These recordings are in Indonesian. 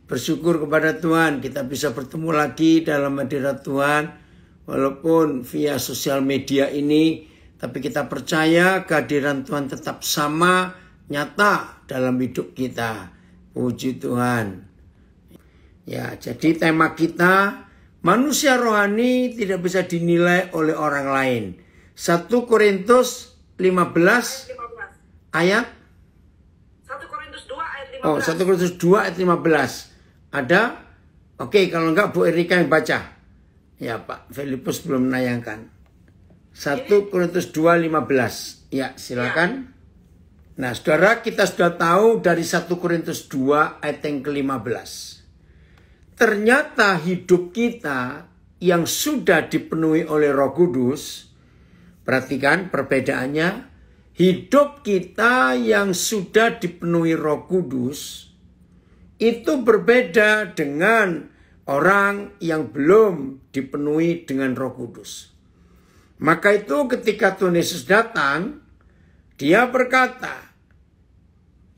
bersyukur kepada Tuhan kita bisa bertemu lagi dalam hadirat Tuhan. Walaupun via sosial media ini, tapi kita percaya kehadiran Tuhan tetap sama, nyata dalam hidup kita. Puji Tuhan. Ya, jadi tema kita, manusia rohani tidak bisa dinilai oleh orang lain. 1 Korintus 15 ayat 1 Korintus 2 ayat 15. Oh, 1 Korintus 2 ayat 15. Ada? Oke, kalau enggak Bu Erika yang baca. Ya, Pak Filipus belum menayangkan. 1 Korintus 2:15. Ya, silakan. Nah, saudara, kita sudah tahu dari 1 Korintus 2 ayat yang ke-15. Ternyata hidup kita yang sudah dipenuhi oleh Roh Kudus, perhatikan perbedaannya. Hidup kita yang sudah dipenuhi Roh Kudus itu berbeda dengan orang yang belum dipenuhi dengan Roh Kudus. Maka itu ketika Tuhan Yesus datang, dia berkata,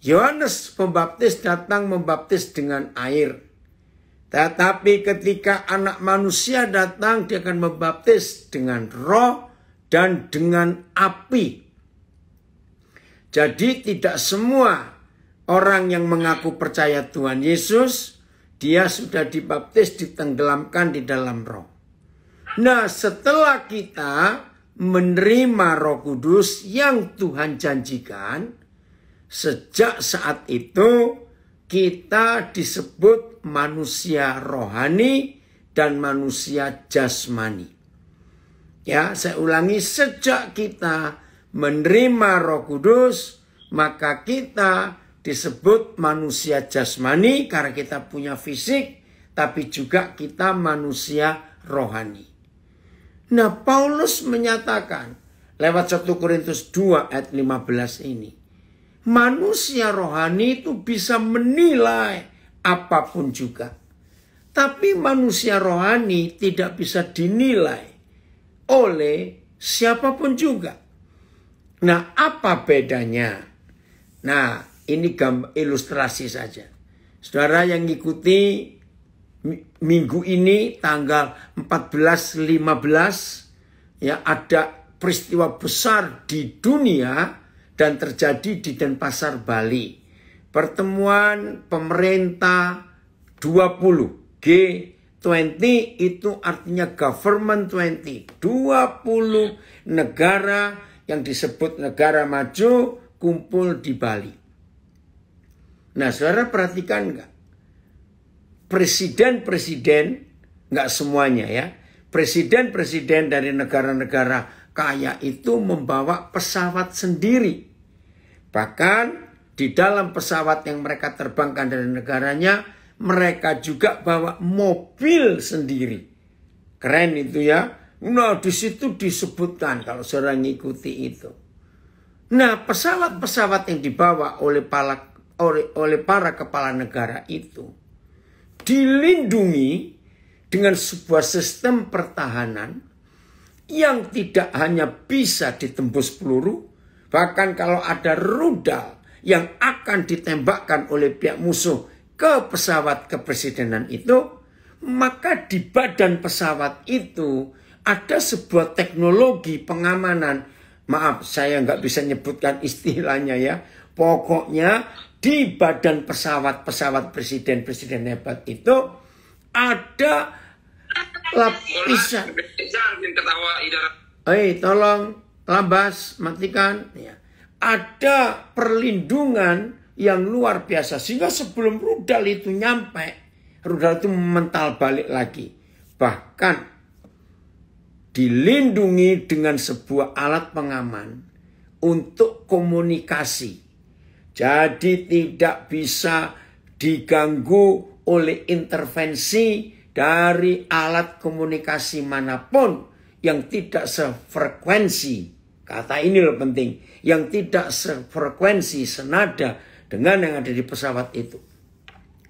Yohanes Pembaptis datang membaptis dengan air. Tetapi ketika Anak Manusia datang, dia akan membaptis dengan Roh dan dengan api. Jadi tidak semua orang yang mengaku percaya Tuhan Yesus, dia sudah dibaptis, ditenggelamkan di dalam Roh. Nah, setelah kita menerima Roh Kudus yang Tuhan janjikan, sejak saat itu kita disebut manusia rohani dan manusia jasmani. Ya, saya ulangi, sejak kita menerima Roh Kudus, maka kita disebut manusia jasmani karena kita punya fisik, tapi juga kita manusia rohani. Nah, Paulus menyatakan lewat 1 Korintus 2 ayat 15 ini, manusia rohani itu bisa menilai apapun juga. Tapi manusia rohani tidak bisa dinilai oleh siapapun juga. Nah, apa bedanya? Nah, ini ilustrasi saja. Saudara yang ngikuti minggu ini tanggal 14-15, ya, ada peristiwa besar di dunia dan terjadi di Denpasar, Bali. Pertemuan pemerintah 20, G20 itu artinya government 20. 20 negara yang disebut negara maju kumpul di Bali. Nah, saudara perhatikan enggak? Presiden-presiden, enggak semuanya ya, presiden-presiden dari negara-negara kaya itu membawa pesawat sendiri. Bahkan di dalam pesawat yang mereka terbangkan dari negaranya, mereka juga bawa mobil sendiri. Keren itu ya. Nah, di situ disebutkan kalau saudara ngikuti itu. Nah, pesawat-pesawat yang dibawa oleh para kepala negara itu dilindungi dengan sebuah sistem pertahanan yang tidak hanya bisa ditembus peluru, bahkan kalau ada rudal yang akan ditembakkan oleh pihak musuh ke pesawat kepresidenan itu, maka di badan pesawat itu ada sebuah teknologi pengamanan. Maaf, saya nggak bisa nyebutkan istilahnya ya. Pokoknya di badan pesawat presiden-presiden hebat itu ada lapisan. Tolong lambas, matikan. Ya. Ada perlindungan yang luar biasa. Sehingga sebelum rudal itu nyampe, rudal itu mental balik lagi. Bahkan dilindungi dengan sebuah alat pengaman untuk komunikasi. Jadi tidak bisa diganggu oleh intervensi dari alat komunikasi manapun yang tidak sefrekuensi. Kata ini loh penting. Yang tidak sefrekuensi, senada dengan yang ada di pesawat itu.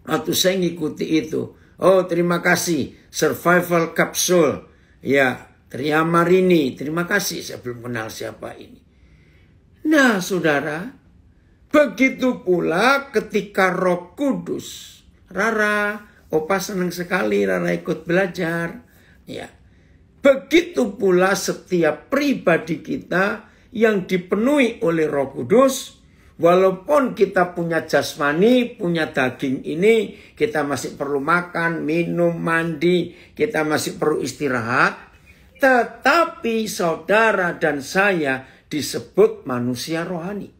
Waktu saya ngikuti itu. Oh, terima kasih. Survival Capsule. Ya, Tria Marini. Terima kasih. Saya belum kenal siapa ini. Nah, saudara. Begitu pula ketika Roh Kudus Rara, Opa senang sekali Rara ikut belajar. Ya. Begitu pula setiap pribadi kita yang dipenuhi oleh Roh Kudus, walaupun kita punya jasmani, punya daging ini, kita masih perlu makan, minum, mandi, kita masih perlu istirahat, tetapi saudara dan saya disebut manusia rohani.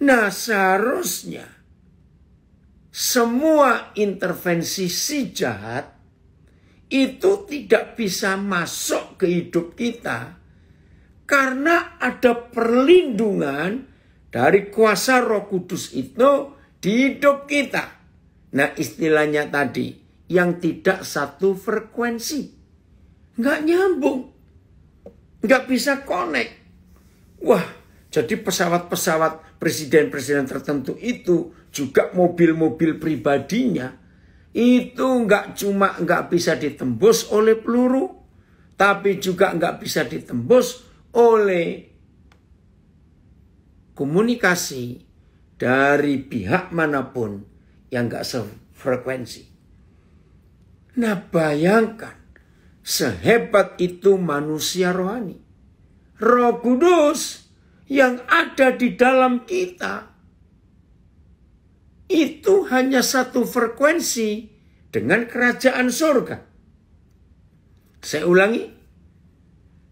Nah, seharusnya semua intervensi si jahat itu tidak bisa masuk ke hidup kita karena ada perlindungan dari kuasa Roh Kudus itu di hidup kita. Nah, istilahnya tadi, yang tidak satu frekuensi. Nggak nyambung. Nggak bisa connect. Wah, jadi pesawat-pesawat presiden-presiden tertentu itu juga mobil-mobil pribadinya itu nggak bisa ditembus oleh peluru, tapi juga nggak bisa ditembus oleh komunikasi dari pihak manapun yang nggak sefrekuensi. Nah, bayangkan sehebat itu manusia rohani. Roh Kudus yang ada di dalam kita itu hanya satu frekuensi dengan kerajaan surga. Saya ulangi,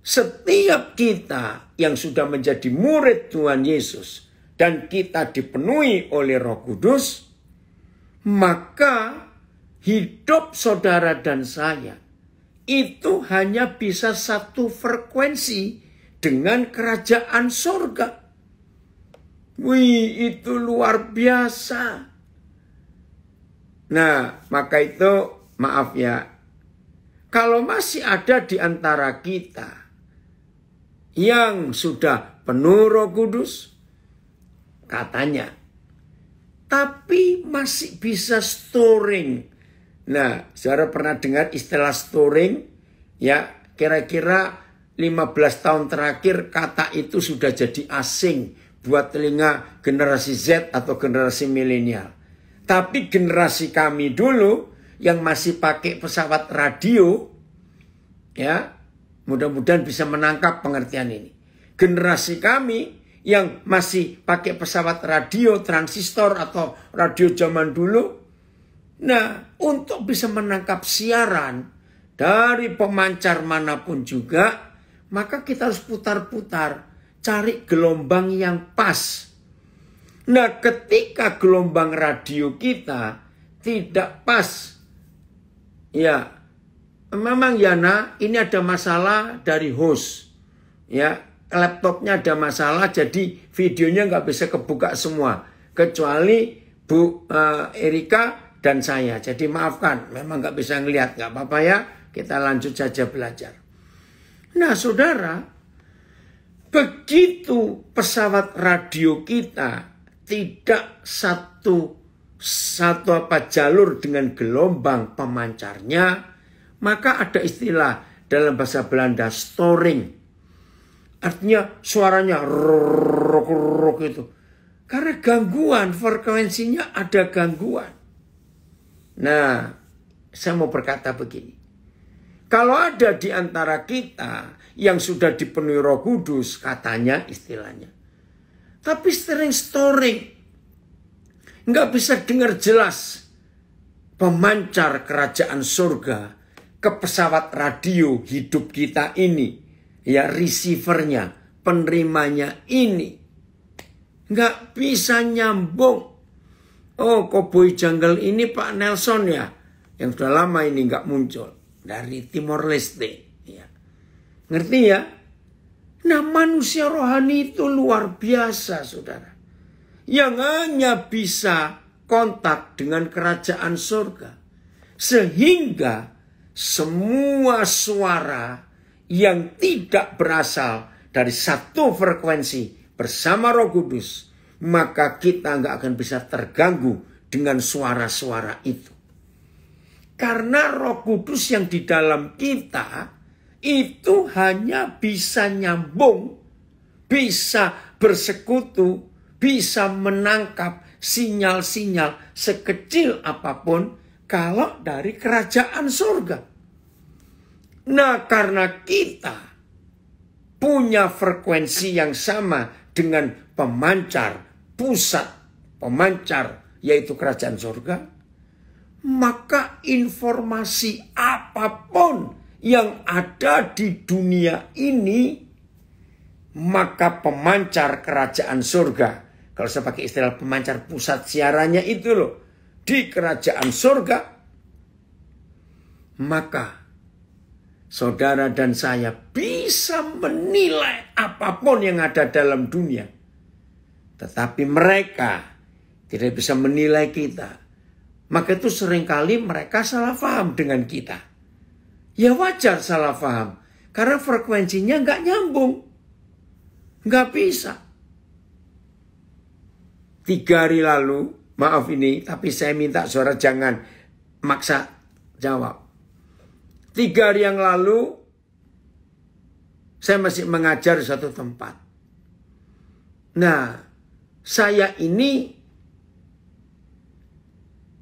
setiap kita yang sudah menjadi murid Tuhan Yesus dan kita dipenuhi oleh Roh Kudus, maka hidup saudara dan saya itu hanya bisa satu frekuensi dengan kerajaan surga. Wih, itu luar biasa. Nah, maka itu maaf ya, kalau masih ada di antara kita yang sudah penuh Roh Kudus, katanya, tapi masih bisa storing. Nah, saudara pernah dengar istilah storing? Ya, kira-kira 15 tahun terakhir kata itu sudah jadi asing buat telinga generasi Z atau generasi milenial. Tapi generasi kami dulu yang masih pakai pesawat radio, ya, mudah-mudahan bisa menangkap pengertian ini. Generasi kami yang masih pakai pesawat radio, transistor atau radio zaman dulu, nah, untuk bisa menangkap siaran dari pemancar manapun juga, maka kita harus putar-putar, cari gelombang yang pas. Nah, ketika gelombang radio kita tidak pas, ya, memang Yana, ini ada masalah dari host. Ya, laptopnya ada masalah, jadi videonya nggak bisa kebuka semua. Kecuali Bu Erika dan saya. Jadi maafkan, memang nggak bisa ngelihat, nggak apa-apa ya. Kita lanjut saja belajar. Nah, saudara, begitu pesawat radio kita tidak satu jalur dengan gelombang pemancarnya, maka ada istilah dalam bahasa Belanda storing. Artinya suaranya rok itu. Karena gangguan, frekuensinya ada gangguan. Nah, saya mau berkata begini. Kalau ada di antara kita yang sudah dipenuhi Roh Kudus, katanya istilahnya, tapi sering storing, nggak bisa dengar jelas pemancar kerajaan surga ke pesawat radio hidup kita ini, ya, receivernya, penerimanya ini, nggak bisa nyambung. Oh, Cowboy Jungle ini Pak Nelson ya, yang sudah lama ini nggak muncul dari Timor Leste, ya. Ngerti ya? Nah, manusia rohani itu luar biasa, saudara. Yang hanya bisa kontak dengan kerajaan surga. Sehingga semua suara yang tidak berasal dari satu frekuensi bersama Roh Kudus, maka kita nggak akan bisa terganggu dengan suara-suara itu. Karena Roh Kudus yang di dalam kita itu hanya bisa nyambung, bisa bersekutu, bisa menangkap sinyal-sinyal sekecil apapun kalau dari kerajaan surga. Nah, karena kita punya frekuensi yang sama dengan pemancar, pusat pemancar, yaitu kerajaan surga, maka informasi apapun yang ada di dunia ini, maka pemancar kerajaan surga, kalau saya pakai istilah pemancar pusat siarannya itu loh, di kerajaan surga, maka saudara dan saya bisa menilai apapun yang ada dalam dunia. Tetapi mereka tidak bisa menilai kita. Maka itu seringkali mereka salah paham dengan kita. Ya wajar salah paham. Karena frekuensinya nggak nyambung. Nggak bisa. 3 hari lalu, maaf ini, tapi saya minta saudara jangan maksa jawab. 3 hari yang lalu, saya masih mengajar di satu tempat. Nah, saya ini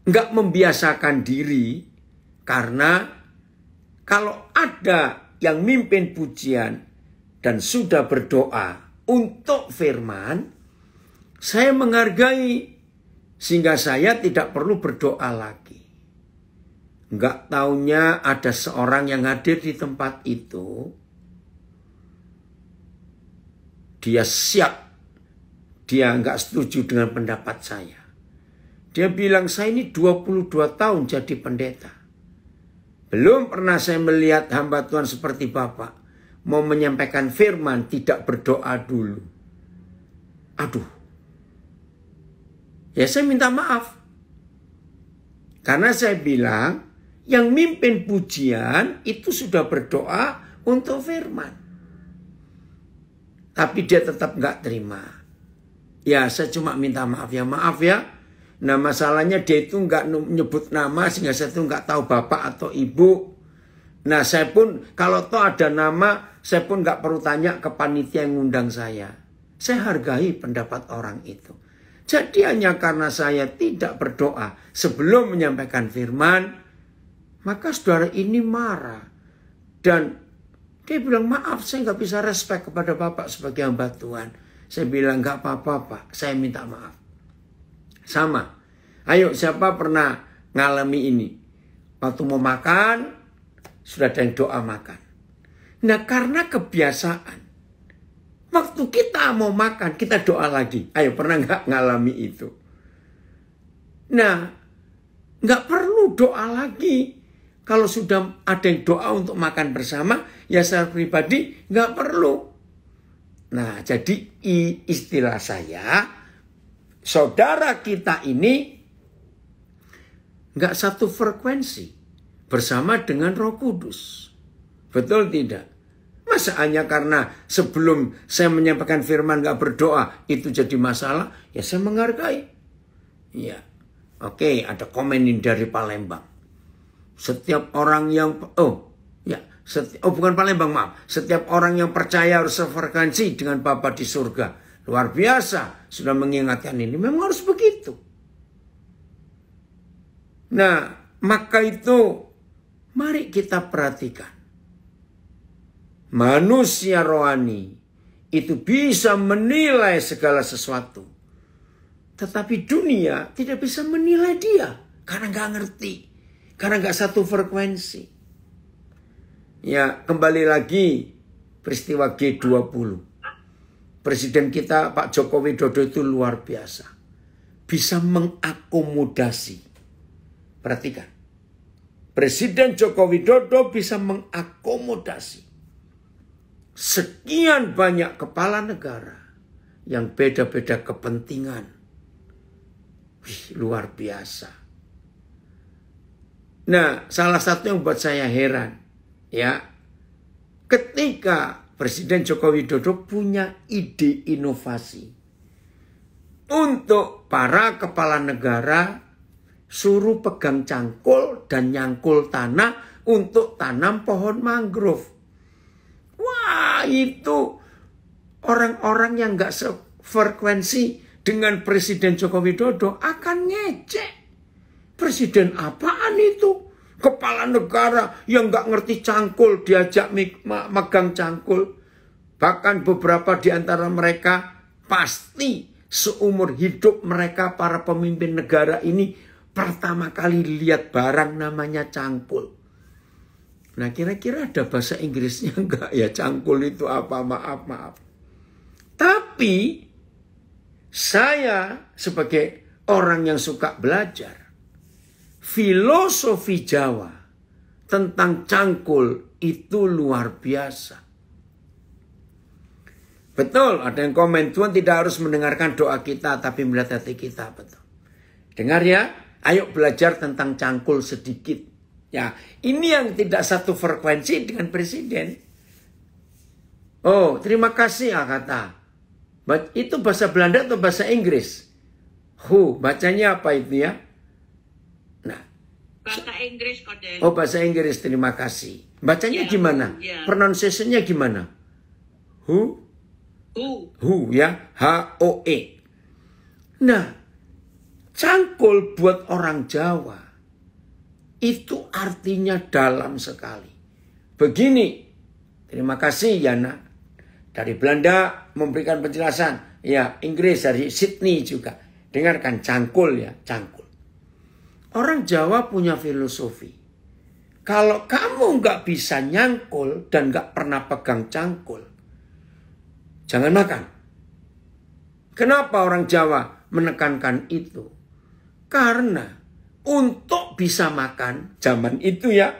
nggak membiasakan diri karena kalau ada yang mimpin pujian dan sudah berdoa untuk firman, saya menghargai sehingga saya tidak perlu berdoa lagi. Nggak taunya ada seorang yang hadir di tempat itu, dia siap, dia nggak setuju dengan pendapat saya. Dia bilang, saya ini 22 tahun jadi pendeta. Belum pernah saya melihat hamba Tuhan seperti Bapak mau menyampaikan firman tidak berdoa dulu. Aduh. Ya saya minta maaf. Karena saya bilang, yang mimpin pujian itu sudah berdoa untuk firman. Tapi dia tetap nggak terima. Ya saya cuma minta maaf ya. Nah masalahnya dia itu nggak nyebut nama sehingga saya itu nggak tahu bapak atau ibu. Nah saya pun kalau toh ada nama saya pun nggak perlu tanya ke panitia yang ngundang saya. Saya hargai pendapat orang itu. Jadi hanya karena saya tidak berdoa sebelum menyampaikan firman, maka saudara ini marah. Dan dia bilang maaf saya nggak bisa respect kepada bapak sebagai hamba Tuhan. Saya bilang nggak apa-apa Pak, saya minta maaf. Sama. Ayo siapa pernah ngalami ini? Waktu mau makan, sudah ada yang doa makan. Nah karena kebiasaan. Waktu kita mau makan, kita doa lagi. Ayo pernah nggak ngalami itu? Nah, nggak perlu doa lagi. Kalau sudah ada yang doa untuk makan bersama, ya secara pribadi nggak perlu. Nah jadi istilah saya, saudara kita ini nggak satu frekuensi bersama dengan Roh Kudus. Betul tidak? Masa hanya karena sebelum saya menyampaikan firman nggak berdoa itu jadi masalah? Ya saya menghargai. Ya, oke, ada komen ini dari Palembang. Setiap orang yang bukan Palembang maaf. Setiap orang yang percaya harus sefrekuensi dengan Bapa di surga. Luar biasa sudah mengingatkan ini. Memang harus begitu. Nah, maka itu mari kita perhatikan. Manusia rohani itu bisa menilai segala sesuatu. Tetapi dunia tidak bisa menilai dia. Karena nggak ngerti. Karena nggak satu frekuensi. Ya, kembali lagi peristiwa G20. Presiden kita Pak Joko Widodo itu luar biasa. Bisa mengakomodasi. Perhatikan. Presiden Joko Widodo bisa mengakomodasi sekian banyak kepala negara yang beda-beda kepentingan. Wih, luar biasa. Nah, salah satu yang buat saya heran, ya, ketika Presiden Joko Widodo punya ide inovasi untuk para kepala negara suruh pegang cangkul dan nyangkul tanah untuk tanam pohon mangrove. Wah, itu orang-orang yang gak sefrekuensi dengan Presiden Joko Widodo akan ngecek. Presiden apaan itu? Kepala negara yang nggak ngerti cangkul diajak megang cangkul. Bahkan beberapa di antara mereka pasti seumur hidup mereka para pemimpin negara ini pertama kali lihat barang namanya cangkul. Nah kira-kira ada bahasa Inggrisnya enggak ya cangkul itu apa? Maaf. Tapi saya sebagai orang yang suka belajar, filosofi Jawa tentang cangkul itu luar biasa. Betul, ada yang komen, Tuhan tidak harus mendengarkan doa kita, tapi melihat hati kita. Betul. Dengar ya, ayo belajar tentang cangkul sedikit. Ya, ini yang tidak satu frekuensi dengan Presiden. Oh, terima kasih, kata. Itu bahasa Belanda atau bahasa Inggris? Bacanya apa itu ya? Nah, Bahasa Inggris, Kodel. oh bahasa Inggris, terima kasih. Bacanya Ya, gimana? ya. Pronunciation-nya gimana? Who ya, H-O-E. Nah, cangkul buat orang Jawa itu artinya dalam sekali. Begini, terima kasih Yana dari Belanda memberikan penjelasan. Ya, Inggris dari Sydney juga. Dengarkan cangkul ya, cangkul. Orang Jawa punya filosofi. Kalau kamu nggak bisa nyangkul dan nggak pernah pegang cangkul, jangan makan. Kenapa orang Jawa menekankan itu? Karena untuk bisa makan zaman itu ya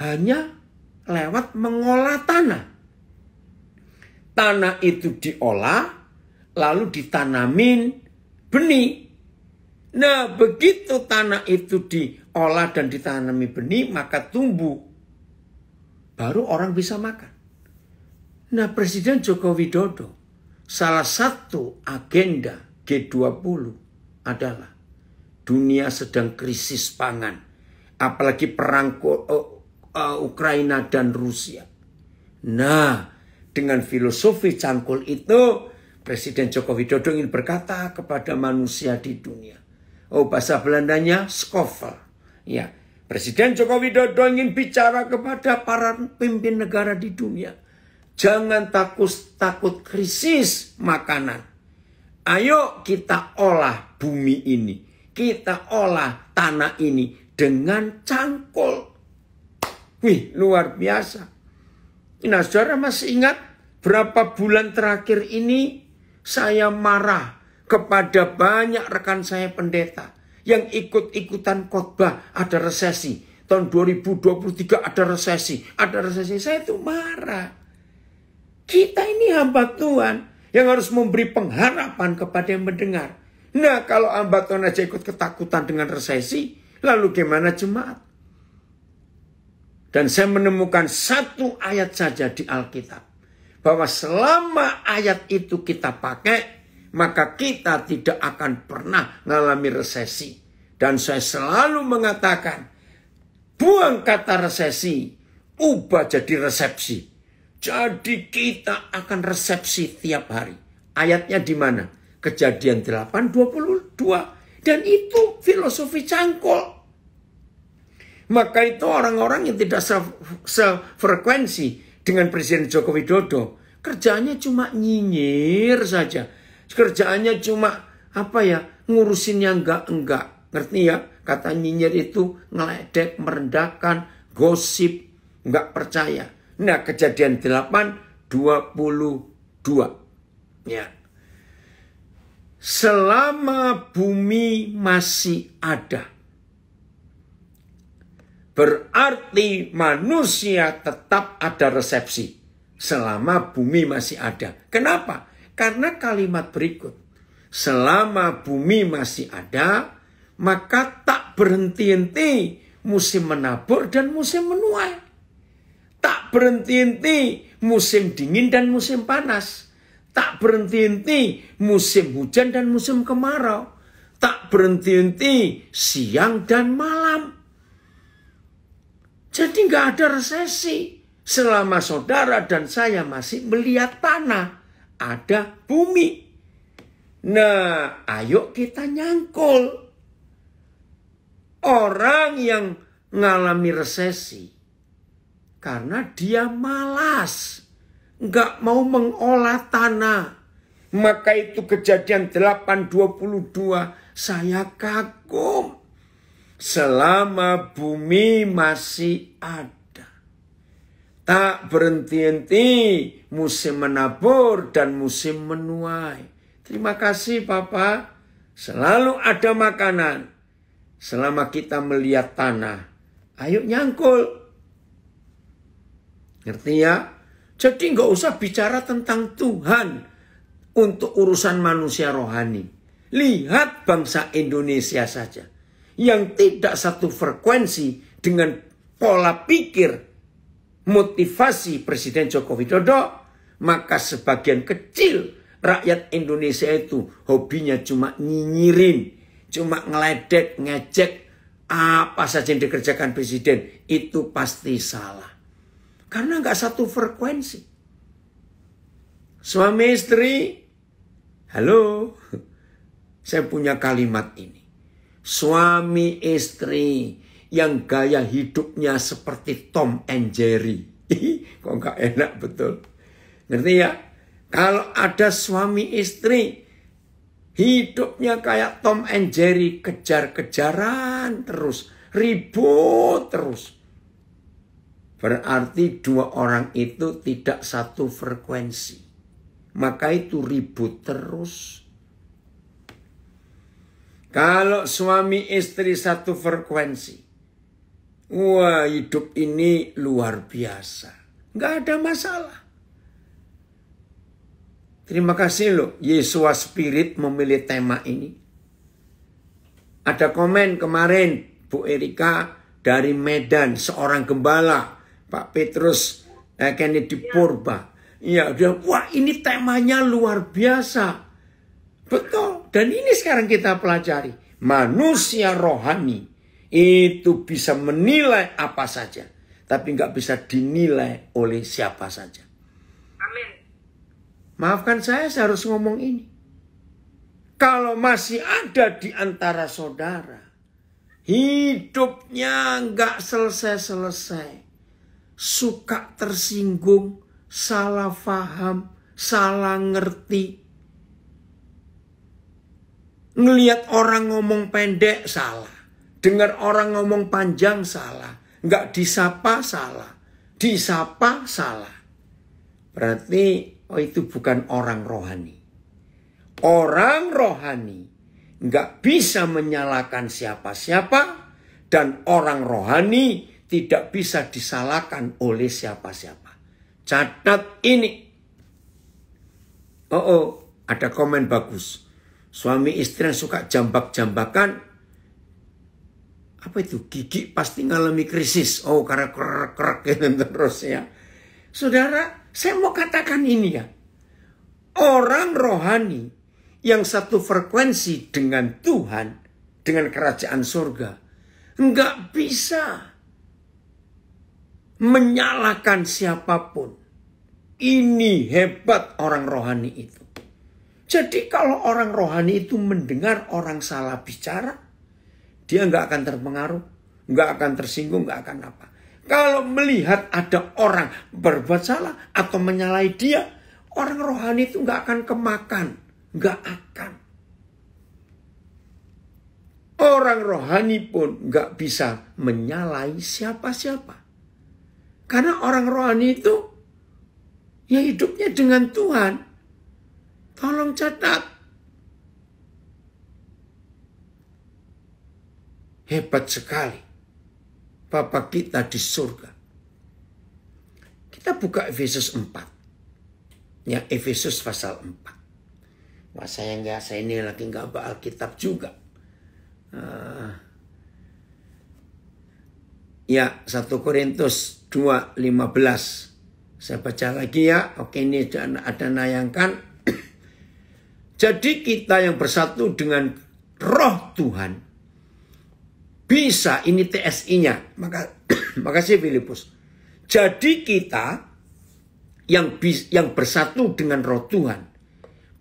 hanya lewat mengolah tanah. Tanah itu diolah lalu ditanamin benih. Nah begitu tanah itu diolah dan ditanami benih maka tumbuh. Baru orang bisa makan. Nah Presiden Joko Widodo salah satu agenda G20 adalah dunia sedang krisis pangan. Apalagi perang Ukraina dan Rusia. Nah dengan filosofi cangkul itu Presiden Joko Widodo ingin berkata kepada manusia di dunia. Oh bahasa Belandanya skoffel. Ya, Presiden Joko Widodo ingin bicara kepada para pemimpin negara di dunia. Jangan takut krisis makanan. Ayo kita olah bumi ini. Kita olah tanah ini dengan cangkul. Wih, luar biasa. Nah, saudara masih ingat berapa bulan terakhir ini saya marah kepada banyak rekan saya pendeta yang ikut-ikutan khotbah ada resesi. Tahun 2023 ada resesi. Saya itu marah. Kita ini hamba Tuhan yang harus memberi pengharapan kepada yang mendengar. Nah kalau hamba Tuhan aja ikut ketakutan dengan resesi, lalu gimana jemaat? Dan saya menemukan satu ayat saja di Alkitab. Bahwa selama ayat itu kita pakai, maka kita tidak akan pernah mengalami resesi. Dan saya selalu mengatakan, buang kata resesi, ubah jadi resepsi. Jadi kita akan resepsi tiap hari. Ayatnya di mana? Kejadian 8:22. Dan itu filosofi cangkul. Maka itu orang-orang yang tidak sefrekuensi dengan Presiden Joko Widodo, kerjaannya cuma nyinyir saja. Kerjaannya cuma ngurusin yang enggak. Ngerti ya? Kata nyinyir itu ngeledek, merendahkan, gosip, enggak percaya. Nah, Kejadian 8:22. Ya. Selama bumi masih ada, berarti manusia tetap ada resepsi. Selama bumi masih ada. Kenapa? Karena kalimat berikut. Selama bumi masih ada, maka tak berhenti-henti musim menabur dan musim menuai. Tak berhenti-henti musim dingin dan musim panas. Tak berhenti-henti musim hujan dan musim kemarau. Tak berhenti-henti siang dan malam. Jadi nggak ada resesi. Selama saudara dan saya masih melihat tanah, ada bumi. Nah, ayo kita nyangkul. Orang yang ngalami resesi karena dia malas, nggak mau mengolah tanah. Maka itu Kejadian 8:22, saya kagum. Selama bumi masih ada, tak berhenti-henti musim menabur dan musim menuai. Terima kasih Papa, selalu ada makanan. Selama kita melihat tanah, ayo nyangkul. Ngerti ya? Jadi nggak usah bicara tentang Tuhan untuk urusan manusia rohani. Lihat bangsa Indonesia saja, yang tidak satu frekuensi dengan pola pikir motivasi Presiden Joko Widodo, maka sebagian kecil rakyat Indonesia itu hobinya cuma nyinyirin, cuma ngeledek, ngejek, apa saja yang dikerjakan Presiden itu pasti salah. Karena nggak satu frekuensi. Suami istri, halo, saya punya kalimat ini. Suami istri yang gaya hidupnya seperti Tom and Jerry. Kok nggak enak betul. Ngerti ya? Kalau ada suami istri hidupnya kayak Tom and Jerry, kejar-kejaran terus, ribut terus. Berarti dua orang itu tidak satu frekuensi. Maka itu ribut terus. Kalau suami istri satu frekuensi, wah hidup ini luar biasa. Nggak ada masalah. Terima kasih loh, Yesua Spirit memilih tema ini. Ada komen kemarin, Bu Erika dari Medan, seorang gembala, Pak Petrus Kennedy Purba. Ya, dia, wah ini temanya luar biasa. Betul, dan ini sekarang kita pelajari. Manusia rohani itu bisa menilai apa saja, tapi nggak bisa dinilai oleh siapa saja. Amin. Maafkan saya harus ngomong ini. Kalau masih ada di antara saudara, hidupnya nggak selesai-selesai, suka tersinggung, salah paham, salah ngerti, ngelihat orang ngomong pendek salah, dengar orang ngomong panjang salah, nggak disapa salah, disapa salah. Berarti itu bukan orang rohani. Orang rohani nggak bisa menyalahkan siapa-siapa, dan orang rohani tidak bisa disalahkan oleh siapa-siapa. Catat ini. Ada komen bagus. Suami istri yang suka jambak-jambakan, apa itu? Gigi pasti ngalami krisis. Oh, karena kerak-kerak gitu terus ya. Saudara, saya mau katakan ini ya. Orang rohani yang satu frekuensi dengan Tuhan, dengan kerajaan surga, nggak bisa menyalahkan siapapun. Ini hebat orang rohani itu. Jadi kalau orang rohani itu mendengar orang salah bicara, dia nggak akan terpengaruh, nggak akan tersinggung, nggak akan apa. Kalau melihat ada orang berbuat salah atau menyalahi dia, orang rohani itu nggak akan kemakan, nggak akan. Orang rohani pun nggak bisa menyalahi siapa-siapa, karena orang rohani itu ya hidupnya dengan Tuhan. Tolong catat. Hebat sekali Bapa kita di surga. Kita buka Efesus 4. Ya, Efesus pasal 4. Wah, saya ini lagi nggak bawa Alkitab juga. Ya, 1 Korintus 2:15. Saya baca lagi ya. Oke, ini ada nayangkan. Jadi kita yang bersatu dengan roh Tuhan bisa, ini TSI-nya. Makasih Filipus. Jadi kita yang bersatu dengan roh Tuhan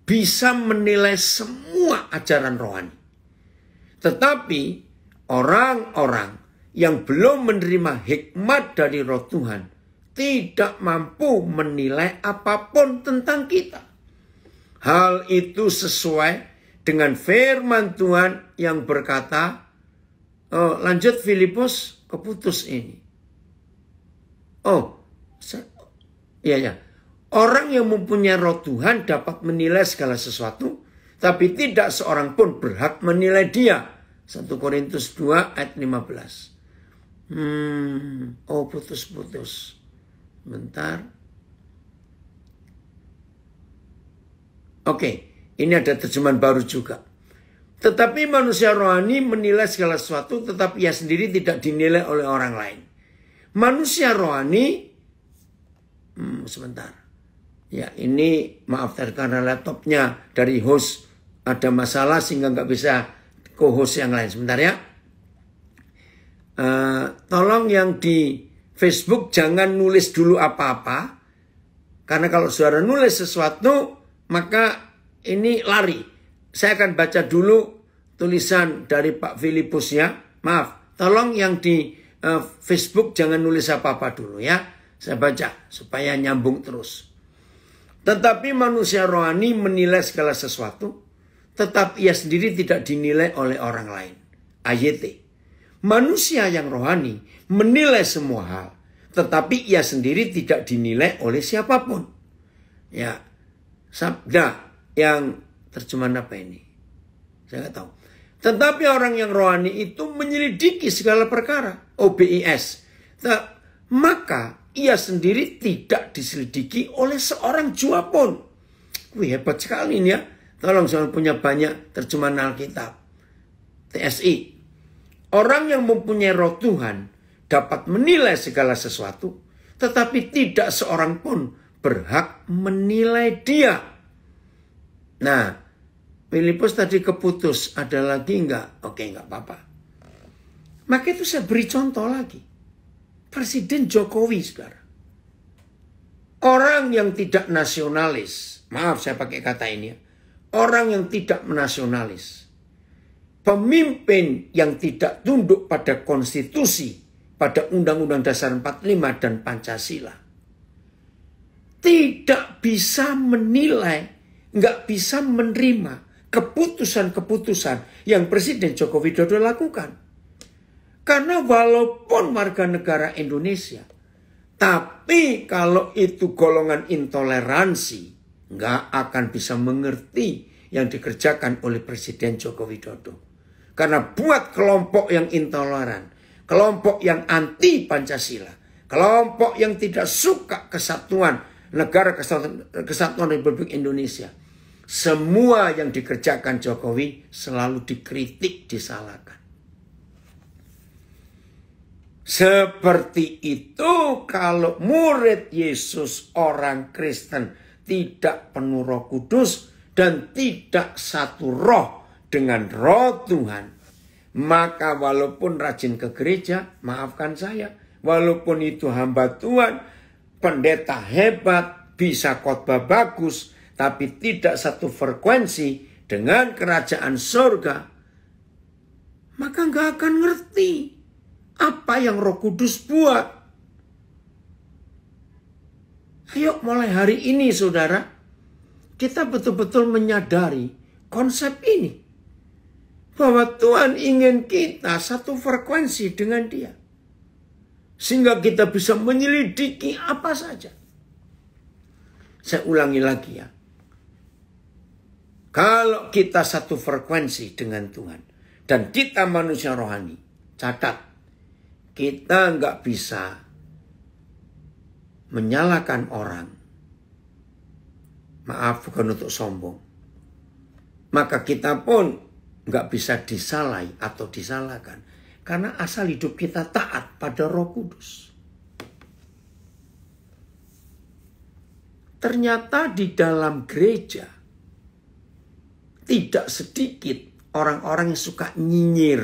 bisa menilai semua ajaran rohani. Tetapi orang-orang yang belum menerima hikmat dari roh Tuhan tidak mampu menilai apapun tentang kita. Hal itu sesuai dengan firman Tuhan yang berkata, lanjut Filipus, keputus ini. Orang yang mempunyai roh Tuhan dapat menilai segala sesuatu, tapi tidak seorang pun berhak menilai dia. 1 Korintus 2 ayat 15. Putus-putus. Bentar. Oke, ini ada terjemahan baru juga. Tetapi manusia rohani menilai segala sesuatu, tetapi ia sendiri tidak dinilai oleh orang lain. Manusia rohani, sebentar. Ya, ini maaf karena laptopnya dari host ada masalah sehingga nggak bisa co-host yang lain. Sebentar ya. Tolong yang di Facebook jangan nulis dulu apa-apa. Karena kalau saudara nulis sesuatu, maka ini lari. Saya akan baca dulu tulisan dari Pak Filipus ya. Maaf, tolong yang di Facebook jangan nulis apa-apa dulu ya. Saya baca supaya nyambung terus. Tetapi manusia rohani menilai segala sesuatu, tetapi ia sendiri tidak dinilai oleh orang lain. AYT. Manusia yang rohani menilai semua hal, tetapi ia sendiri tidak dinilai oleh siapapun. Ya, sabda yang terjemahan apa ini? Saya nggak tahu. Tetapi orang yang rohani itu menyelidiki segala perkara. OBIS. Maka ia sendiri tidak diselidiki oleh seorang jua pun. Wih, hebat sekali ini ya. Tolong jangan punya banyak terjemahan Alkitab. TSI. Orang yang mempunyai roh Tuhan dapat menilai segala sesuatu, tetapi tidak seorang pun berhak menilai dia. Nah, Filipus tadi keputus, ada lagi enggak? Oke, enggak apa-apa. Maka itu saya beri contoh lagi. Presiden Jokowi, saudara. Orang yang tidak nasionalis, maaf saya pakai kata ini ya. Orang yang tidak nasionalis. Pemimpin yang tidak tunduk pada konstitusi, pada Undang-Undang Dasar 45 dan Pancasila. Tidak bisa menilai, nggak bisa menerima keputusan-keputusan yang Presiden Joko Widodo lakukan. Karena walaupun warga negara Indonesia, tapi kalau itu golongan intoleransi, nggak akan bisa mengerti yang dikerjakan oleh Presiden Joko Widodo. Karena buat kelompok yang intoleran, kelompok yang anti Pancasila, kelompok yang tidak suka kesatuan negara kesatuan Republik Indonesia, semua yang dikerjakan Jokowi selalu dikritik, disalahkan. Seperti itu kalau murid Yesus orang Kristen tidak penuh Roh Kudus dan tidak satu roh dengan roh Tuhan, maka walaupun rajin ke gereja, maafkan saya, walaupun itu hamba Tuhan, pendeta hebat, bisa khotbah bagus, tapi tidak satu frekuensi dengan kerajaan surga, maka nggak akan ngerti apa yang Roh Kudus buat. Ayo mulai hari ini saudara, kita betul-betul menyadari konsep ini. Bahwa Tuhan ingin kita satu frekuensi dengan Dia. Sehingga kita bisa menyelidiki apa saja. Saya ulangi lagi ya. Kalau kita satu frekuensi dengan Tuhan. Dan kita manusia rohani. Catat. Kita nggak bisa menyalahkan orang. Maaf, bukan untuk sombong. Maka kita pun nggak bisa disalahi atau disalahkan. Karena asal hidup kita taat pada Roh Kudus. Ternyata di dalam gereja tidak sedikit orang-orang yang suka nyinyir.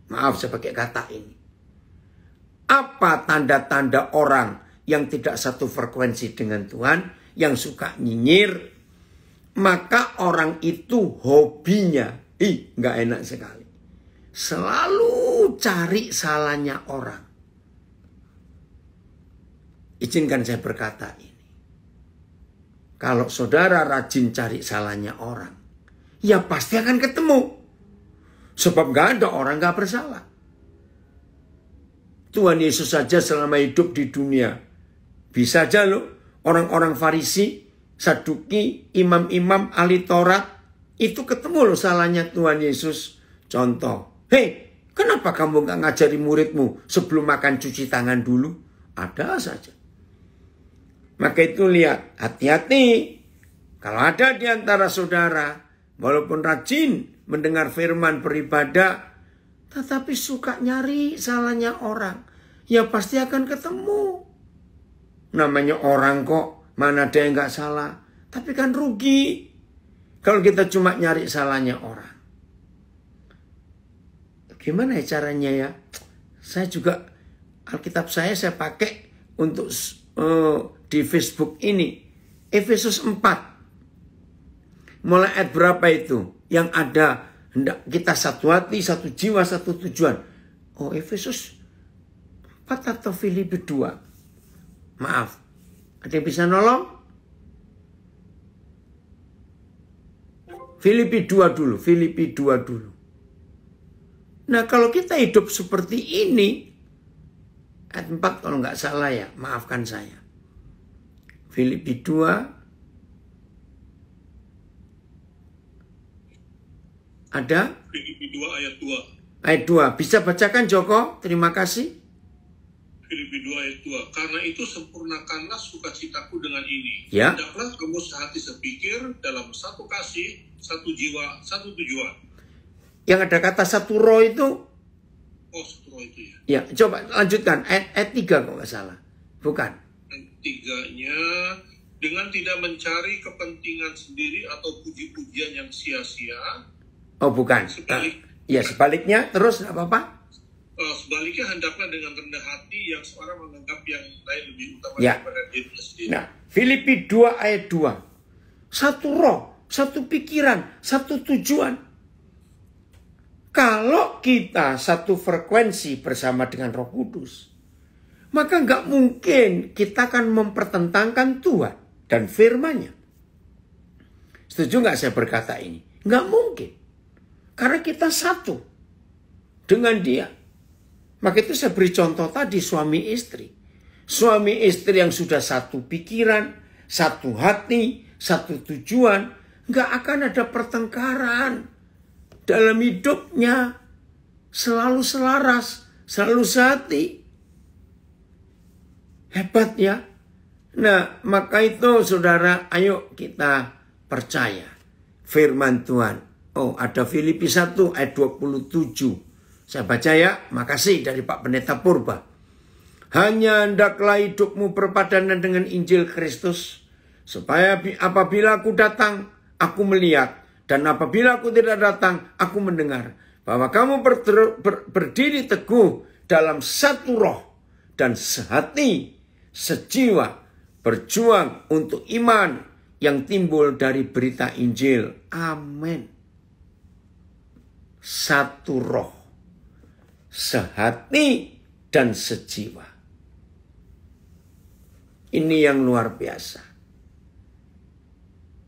Maaf saya pakai kata ini. Apa tanda-tanda orang yang tidak satu frekuensi dengan Tuhan, yang suka nyinyir? maka orang itu hobinya, nggak enak sekali, selalu cari salahnya orang. Izinkan saya berkata ini. Kalau saudara rajin cari salahnya orang, ya pasti akan ketemu. Sebab nggak ada orang nggak bersalah. Tuhan Yesus saja selama hidup di dunia, bisa aja loh orang-orang Farisi, Saduki, imam-imam, ahli Taurat, itu ketemu loh salahnya Tuhan Yesus. Contoh, hei, kenapa kamu nggak ngajari muridmu sebelum makan cuci tangan dulu? Ada saja. Maka itu lihat, hati-hati. Kalau ada di antara saudara, walaupun rajin mendengar firman beribadah, tetapi suka nyari salahnya orang, ya pasti akan ketemu. Namanya orang kok, mana ada yang gak salah. Tapi kan rugi kalau kita cuma nyari salahnya orang. Gimana ya caranya ya? Saya juga, Alkitab saya pakai untuk di Facebook ini. Efesus 4. Mulai ayat berapa itu? Yang ada, hendak kita satu hati, satu jiwa, satu tujuan. Oh, Efesus 4 atau Filipi 2? Maaf, ada yang bisa nolong? Filipi 2 dulu, Filipi 2 dulu. Nah, kalau kita hidup seperti ini, ayat 4 kalau nggak salah ya, maafkan saya. Filipi 2 ada? Filipi 2 ayat 2. Ayat 2, bisa bacakan Joko? Terima kasih. Filipi 2 ayat 2. Karena itu sempurnakanlah sukacitaku dengan ini. Ya. Hendaklah kamu sehati sepikir dalam satu kasih, satu jiwa, satu tujuan. Yang ada kata satu roh itu? Oh, satu roh itu ya. Ya, coba lanjutkan. Ayat 3 kok nggak salah. Bukan. Ayat 3-nya, dengan tidak mencari kepentingan sendiri atau puji-pujian yang sia-sia. Oh, bukan. Ya, sebaliknya. Terus apa-apa? Sebaliknya hendaklah dengan rendah hati yang seorang menganggap yang lain lebih utama Ya. daripada dirinya sendiri. Nah, Filipi 2 ayat 2. Satu roh, satu pikiran, satu tujuan. Kalau kita satu frekuensi bersama dengan Roh Kudus, maka nggak mungkin kita akan mempertentangkan Tuhan dan firman-Nya. Setuju nggak saya berkata ini? Nggak mungkin. Karena kita satu dengan Dia. Maka itu saya beri contoh tadi suami istri. Suami istri yang sudah satu pikiran, satu hati, satu tujuan, nggak akan ada pertengkaran. Dalam hidupnya selalu selaras, selalu sehati. Hebat ya. Nah, maka itu saudara, ayo kita percaya firman Tuhan. Oh, ada Filipi 1 ayat 27. Saya baca ya, makasih dari Pak Pendeta Purba. Hanya hendaklah hidupmu berpadanan dengan Injil Kristus, supaya apabila aku datang, aku melihat. Dan apabila aku tidak datang, aku mendengar. Bahwa kamu berdiri teguh dalam satu roh dan sehati, sejiwa, berjuang untuk iman yang timbul dari berita Injil. Amin. Satu roh, sehati dan sejiwa. Ini yang luar biasa.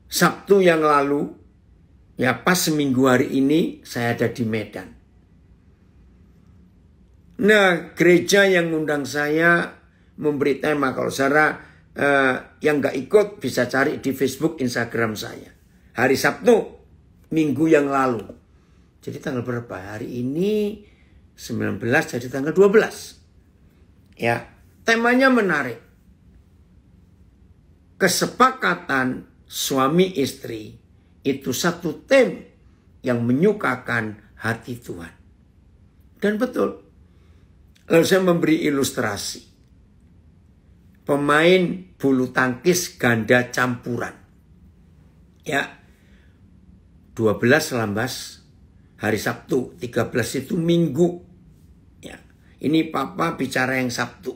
Sabtu yang lalu, ya pas seminggu hari ini saya ada di Medan. Nah, gereja yang ngundang saya memberi tema. Kalau saudara yang gak ikut bisa cari di Facebook, Instagram saya. Hari Sabtu, minggu yang lalu. Jadi tanggal berapa? Hari ini 19 jadi tanggal 12. Ya, temanya menarik. Kesepakatan suami istri itu satu tim yang menyukakan hati Tuhan. Dan betul. Lalu saya memberi ilustrasi. Pemain bulu tangkis ganda campuran. Ya. 12 Lambas hari Sabtu, 13 itu Minggu. Ya. Ini Papa bicara yang Sabtu.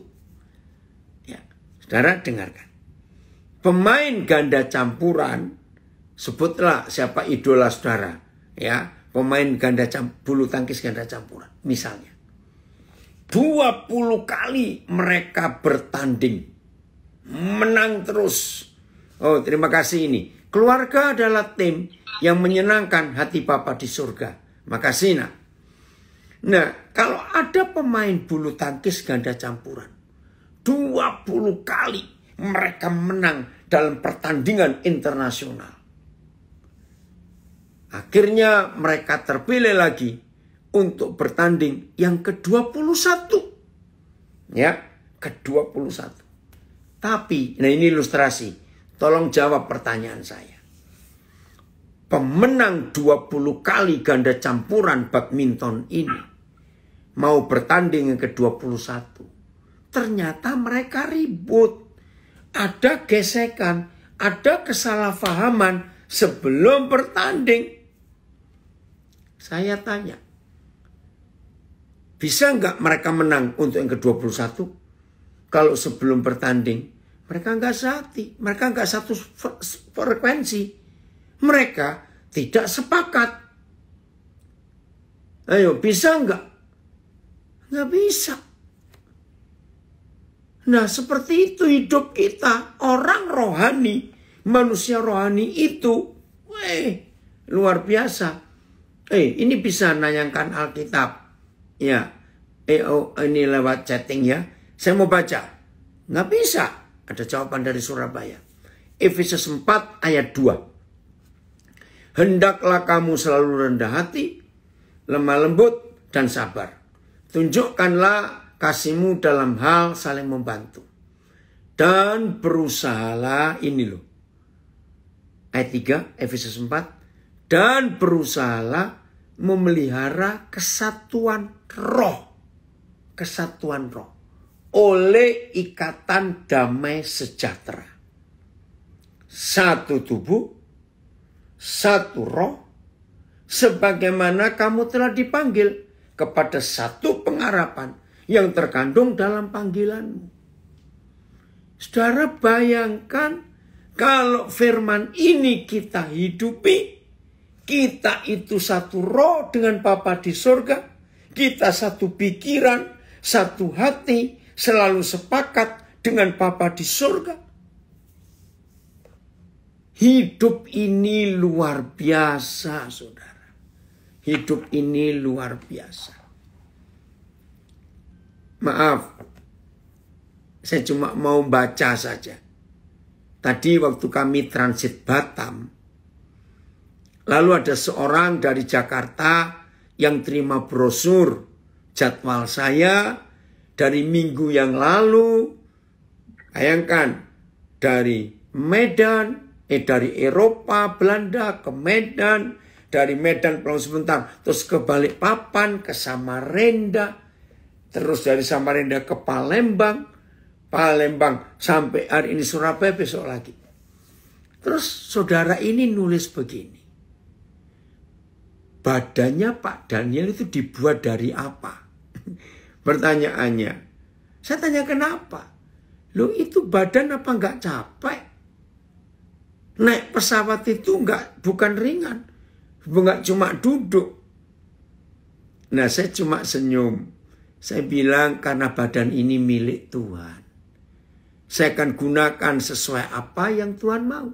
Ya. Saudara dengarkan. Pemain ganda campuran Sebutlah siapa idola saudara. Ya, pemain bulu tangkis ganda campuran. Misalnya. 20 kali mereka bertanding. Menang terus. Oh, terima kasih ini. Keluarga adalah tim yang menyenangkan hati Bapa di surga. Makasih, nak. Nah, kalau ada pemain bulu tangkis ganda campuran, 20 kali mereka menang dalam pertandingan internasional. Akhirnya mereka terpilih lagi untuk bertanding yang ke-21. Ya, ke-21. Tapi, nah ini ilustrasi. Tolong jawab pertanyaan saya. Pemenang 20 kali ganda campuran badminton ini mau bertanding yang ke-21. Ternyata mereka ribut. Ada gesekan, ada kesalahpahaman sebelum bertanding. Saya tanya, bisa nggak mereka menang untuk yang ke-21? Kalau sebelum bertanding, mereka nggak sehati, mereka nggak satu frekuensi. Mereka tidak sepakat. Ayo, bisa nggak? Nggak bisa. Nah, seperti itu hidup kita. Orang rohani, manusia rohani itu, luar biasa. Ini bisa nayangkan Alkitab. Ya, ini lewat chatting ya. Saya mau baca. Nggak bisa. Ada jawaban dari Surabaya. Efesus 4 ayat 2. Hendaklah kamu selalu rendah hati, lemah lembut, dan sabar. Tunjukkanlah kasihmu dalam hal saling membantu. Dan berusahalah, ini loh. Ayat 3, Efesus 4. Dan berusahalah memelihara kesatuan roh. Kesatuan roh. Oleh ikatan damai sejahtera. Satu tubuh, satu roh, sebagaimana kamu telah dipanggil kepada satu pengharapan yang terkandung dalam panggilanmu. Saudara bayangkan kalau firman ini kita hidupi, kita itu satu roh dengan Bapa di surga, kita satu pikiran, satu hati, selalu sepakat dengan Bapa di surga. Hidup ini luar biasa, saudara. Hidup ini luar biasa. Maaf, saya cuma mau baca saja. Tadi waktu kami transit Batam, lalu ada seorang dari Jakarta yang terima brosur jadwal saya dari minggu yang lalu. Bayangkan, dari Medan, dari Eropa, Belanda, ke Medan, dari Medan pulang sebentar, terus ke Balikpapan, ke Samarinda, terus dari Samarinda ke Palembang, Palembang sampai hari ini Surabaya, besok lagi. Terus saudara ini nulis begini, badannya Pak Daniel itu dibuat dari apa? Pertanyaannya, saya tanya kenapa? Loh itu badan apa nggak capek? Naik pesawat itu bukan ringan. Bukan cuma duduk. Nah, saya cuma senyum. Saya bilang karena badan ini milik Tuhan. Saya akan gunakan sesuai apa yang Tuhan mau.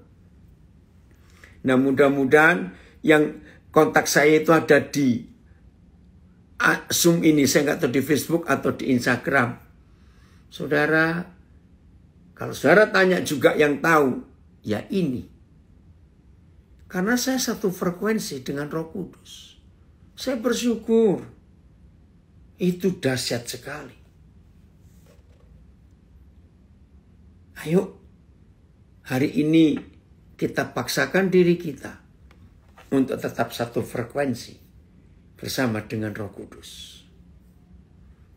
Nah, mudah-mudahan yang kontak saya itu ada di Zoom ini. Saya nggak tahu di Facebook atau di Instagram. Saudara, kalau saudara tanya juga yang tahu, ya ini. Karena saya satu frekuensi dengan Roh Kudus. Saya bersyukur. Itu dahsyat sekali. Ayo, hari ini kita paksakan diri kita untuk tetap satu frekuensi bersama dengan Roh Kudus.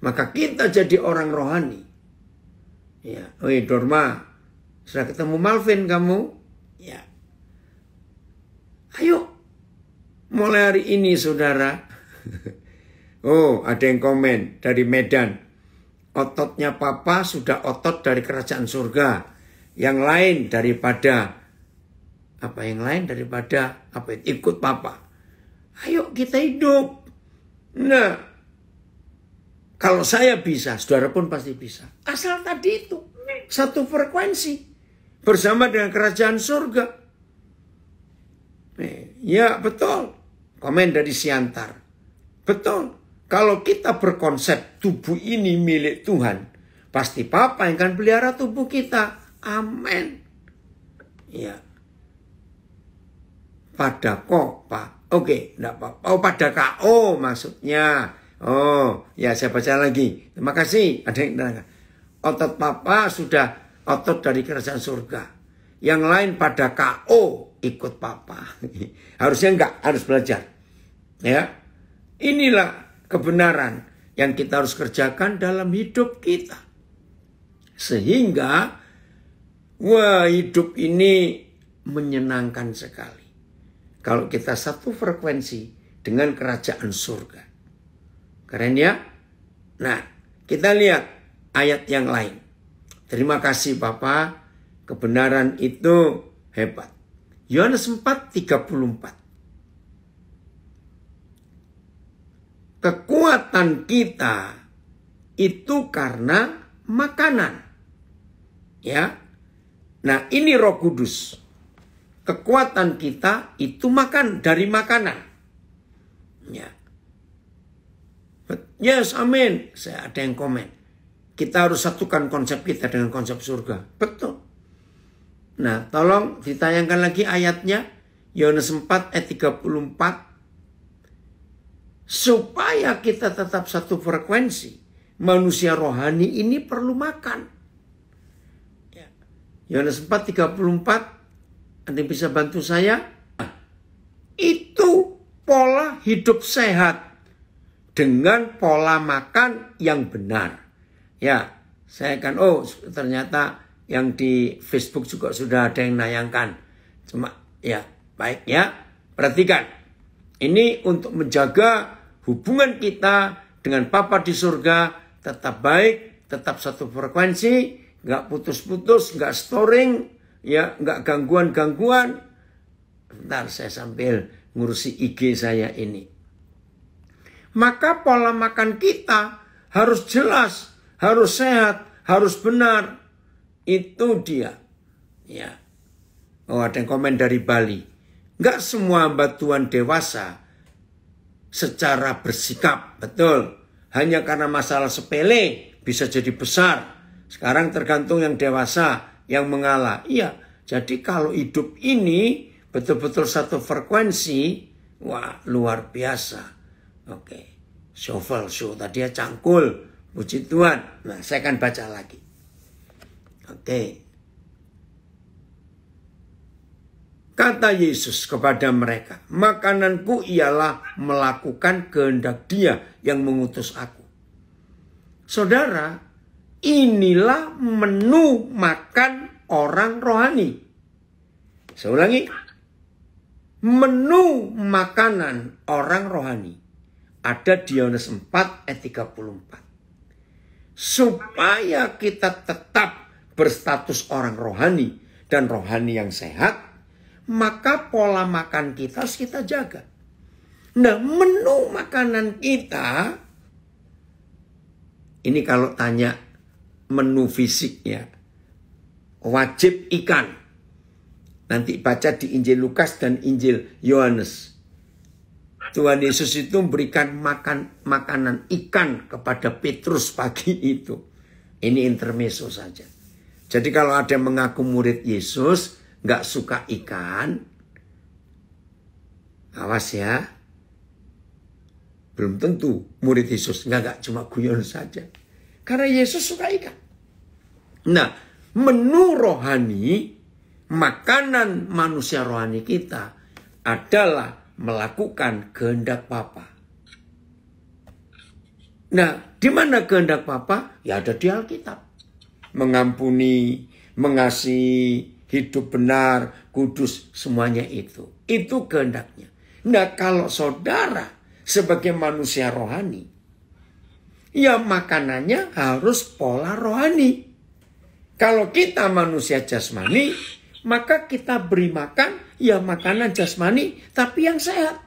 Maka kita jadi orang rohani. Ya, Dorma, sudah ketemu Malvin kamu? Ya. Ayo, mulai hari ini saudara. Oh, ada yang komen dari Medan. Ototnya Papa sudah otot dari kerajaan surga. Yang lain daripada apa yang lain daripada apa itu ikut Papa. Ayo kita hidup. Nah, kalau saya bisa, saudara pun pasti bisa. Asal tadi itu satu frekuensi bersama dengan kerajaan surga. Ya betul. Komen dari Siantar. Betul. Kalau kita berkonsep tubuh ini milik Tuhan, pasti Papa yang akan pelihara tubuh kita. Amin. Ya. Pada kok, Pak. Oke, enggak apa-apa. Oh, pada KO maksudnya. Oh, ya saya baca lagi. Terima kasih. Ada yang bilang, otot Papa sudah otot dari kerajaan surga. Yang lain pada KO ikut Papa. Harusnya enggak, harus belajar. Ya. Inilah kebenaran yang kita harus kerjakan dalam hidup kita. Sehingga wah, hidup ini menyenangkan sekali. Kalau kita satu frekuensi dengan kerajaan surga. Keren ya? Nah, kita lihat ayat yang lain. Terima kasih Bapak. Kebenaran itu hebat. Yohanes 4:34. Kekuatan kita itu karena makanan. Ya. Nah, ini Roh Kudus. Kekuatan kita itu makan dari makanan. Ya. Yes, amin. Saya ada yang komen. Kita harus satukan konsep kita dengan konsep surga. Betul. Nah, tolong ditayangkan lagi ayatnya. Yohanes 4 ayat 34. Supaya kita tetap satu frekuensi. Manusia rohani ini perlu makan. Ya. Yohanes 4:34. Anda bisa bantu saya? Itu pola hidup sehat dengan pola makan yang benar. Ya, saya kan ternyata yang di Facebook juga sudah ada yang nayangkan. Cuma ya, baik ya. Perhatikan. Ini untuk menjaga hubungan kita dengan Papa di surga tetap baik, tetap satu frekuensi, nggak putus-putus, nggak storing. Ya, nggak gangguan-gangguan. Bentar, saya sambil ngurusi IG saya ini. Maka pola makan kita harus jelas, harus sehat, harus benar. Itu dia. Ya. Oh, ada yang komen dari Bali. Nggak semua hamba Tuhan dewasa secara bersikap. Betul. Hanya karena masalah sepele bisa jadi besar. Sekarang tergantung yang dewasa yang mengalah. Iya, jadi kalau hidup ini betul-betul satu frekuensi, wah luar biasa. Oke, shovel show tadi ya cangkul, puji Tuhan. Nah, saya akan baca lagi. Oke. Kata Yesus kepada mereka, makananku ialah melakukan kehendak Dia yang mengutus aku. Saudara, inilah menu makan orang rohani. Saya ulangi. Menu makanan orang rohani. Ada di Yohanes 4 ayat 34. Supaya kita tetap berstatus orang rohani dan rohani yang sehat, maka pola makan kita harus kita jaga. Nah, menu makanan kita, ini kalau tanya menu fisiknya, wajib ikan. Nanti baca di Injil Lukas dan Injil Yohanes. Tuhan Yesus itu memberikan makanan ikan kepada Petrus pagi itu. Ini intermezzo saja. Jadi kalau ada yang mengaku murid Yesus, nggak suka ikan, awas ya. Belum tentu murid Yesus, nggak cuma guyon saja. Karena Yesus suka ikan. Nah, menu rohani, makanan manusia rohani kita adalah melakukan kehendak Bapa. Nah, di mana kehendak Bapa? Ya ada di Alkitab. Mengampuni, mengasihi, hidup benar, kudus, semuanya itu. Itu kehendaknya. Nah, kalau saudara sebagai manusia rohani, ya makanannya harus pola rohani. Kalau kita manusia jasmani, maka kita beri makan ya makanan jasmani tapi yang sehat.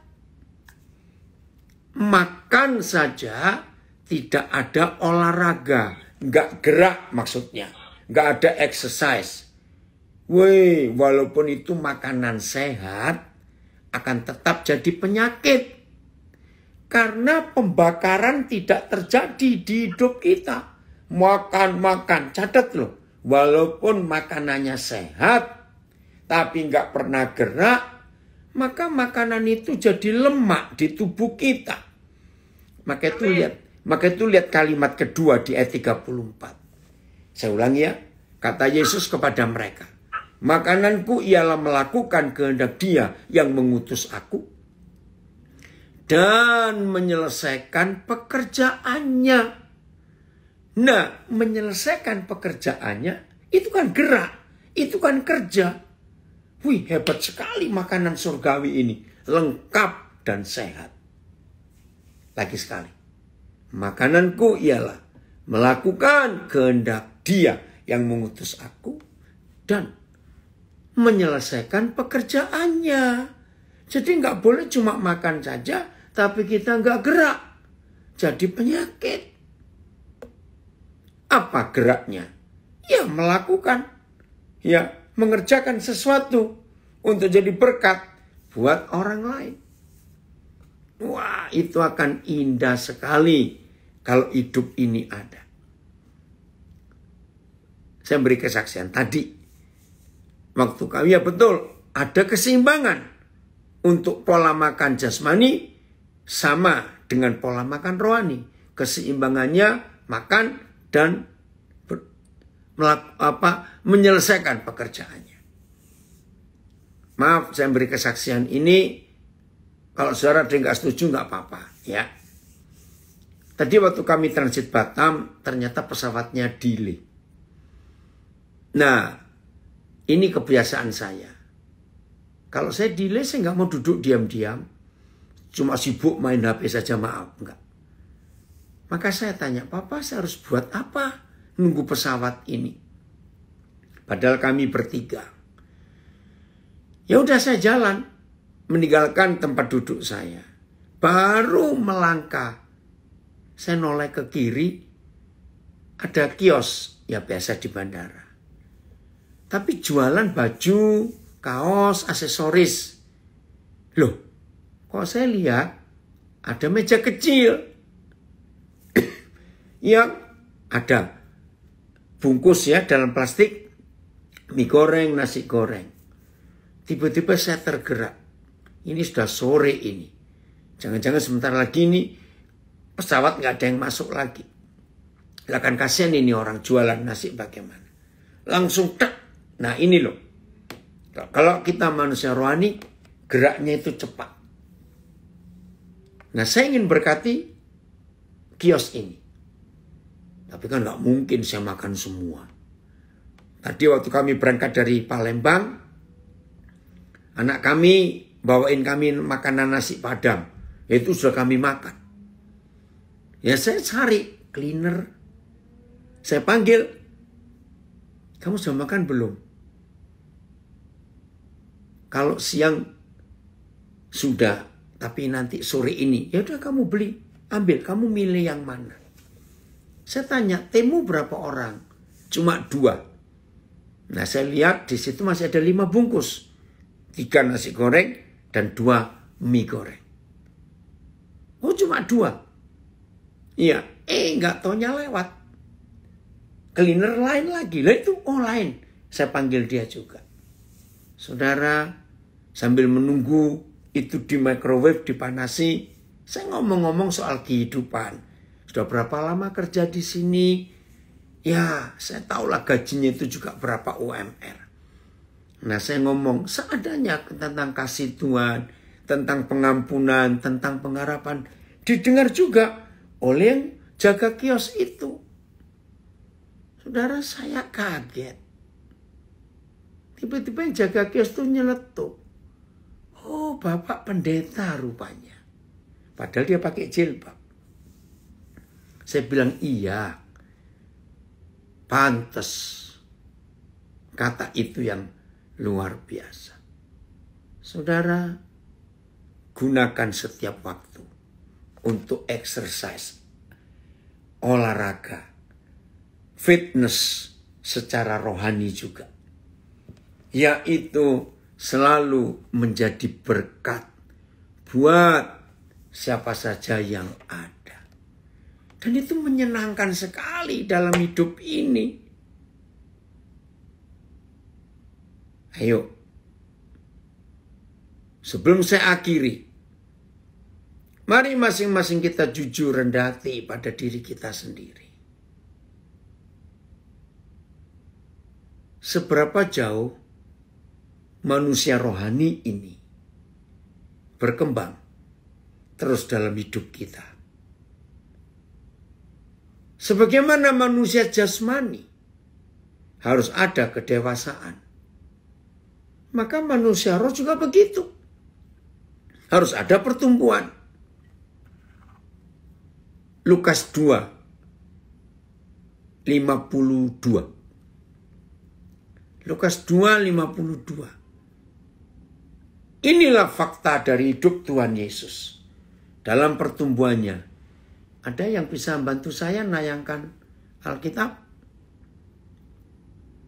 Makan saja tidak ada olahraga, nggak gerak maksudnya, nggak ada exercise. Walaupun itu makanan sehat, akan tetap jadi penyakit. Karena pembakaran tidak terjadi di hidup kita. Makan, catat loh. Walaupun makanannya sehat, tapi nggak pernah gerak, maka makanan itu jadi lemak di tubuh kita. Maka itu lihat kalimat kedua di ayat 34. Saya ulangi ya. Kata Yesus kepada mereka, makananku ialah melakukan kehendak Dia yang mengutus aku dan menyelesaikan pekerjaannya. Nah, menyelesaikan pekerjaannya itu kan gerak, itu kan kerja. Hebat sekali makanan surgawi ini, lengkap dan sehat. Lagi sekali, makananku ialah melakukan kehendak Dia yang mengutus aku dan menyelesaikan pekerjaannya. Jadi nggak boleh cuma makan saja, tapi kita nggak gerak. Jadi penyakit. Apa geraknya? Ya melakukan. Ya mengerjakan sesuatu untuk jadi berkat buat orang lain. Wah, itu akan indah sekali kalau hidup ini ada. Saya beri kesaksian tadi. Waktu kami ya betul, ada keseimbangan untuk pola makan jasmani sama dengan pola makan rohani. Keseimbangannya makan dan menyelesaikan pekerjaannya. Maaf, saya beri kesaksian ini. Kalau saudara ada yang nggak setuju nggak apa-apa ya. Tadi waktu kami transit Batam, ternyata pesawatnya delay. Nah, ini kebiasaan saya. Kalau saya delay, saya nggak mau duduk diam-diam. Cuma sibuk main HP saja, maaf. Enggak. Maka saya tanya, Papa saya harus buat apa? Nunggu pesawat ini. Padahal kami bertiga. Ya udah saya jalan. Meninggalkan tempat duduk saya. Baru melangkah. Saya noleh ke kiri. Ada kios. Ya biasa di bandara. Tapi jualan baju, kaos, aksesoris. Loh, kok saya lihat ada meja kecil yang ada bungkus ya dalam plastik mie goreng, nasi goreng. Tiba-tiba saya tergerak. Ini sudah sore ini. Jangan-jangan sebentar lagi ini pesawat nggak ada yang masuk lagi. Lah kan kasihan ini orang jualan nasi bagaimana. Langsung tak. Nah ini loh. Kalau kita manusia rohani, geraknya itu cepat. Nah saya ingin berkati kios ini. Tapi kan nggak mungkin saya makan semua. Tadi waktu kami berangkat dari Palembang, anak kami bawain kami makanan nasi Padang. Itu sudah kami makan. Ya saya cari cleaner. Saya panggil. Kamu sudah makan belum? Kalau siang sudah, tapi nanti sore ini, ya udah kamu beli, ambil, kamu milih yang mana. Saya tanya, temu berapa orang? Cuma 2. Nah saya lihat di situ masih ada 5 bungkus. 3 nasi goreng dan 2 mie goreng. Oh cuma 2. Iya, nggak taunya lewat. Cleaner lain lagi. Lah itu, lain. Saya panggil dia juga. Saudara, sambil menunggu itu di microwave dipanasi, saya ngomong-ngomong soal kehidupan. Sudah berapa lama kerja di sini? Ya, saya tahulah gajinya itu juga berapa UMR. Nah, saya ngomong seadanya tentang kasih Tuhan, tentang pengampunan, tentang pengharapan. Didengar juga oleh yang jaga kios itu. Saudara, saya kaget. Tiba-tiba yang jaga kios itu nyeletuk. Oh, Bapak pendeta rupanya. Padahal dia pakai jilbab. Saya bilang iya. Pantes. Kata itu yang luar biasa. Saudara, gunakan setiap waktu untuk exercise, olahraga, fitness secara rohani juga. Yaitu selalu menjadi berkat buat siapa saja yang ada. Dan itu menyenangkan sekali dalam hidup ini. Ayo, sebelum saya akhiri, mari masing-masing kita jujur rendah hati pada diri kita sendiri. Seberapa jauh manusia rohani ini berkembang terus dalam hidup kita. Sebagaimana manusia jasmani harus ada kedewasaan, maka manusia roh juga begitu. Harus ada pertumbuhan. Lukas 2:52. Lukas 2:52. Inilah fakta dari hidup Tuhan Yesus. Dalam pertumbuhannya. Ada yang bisa membantu saya nayangkan Alkitab?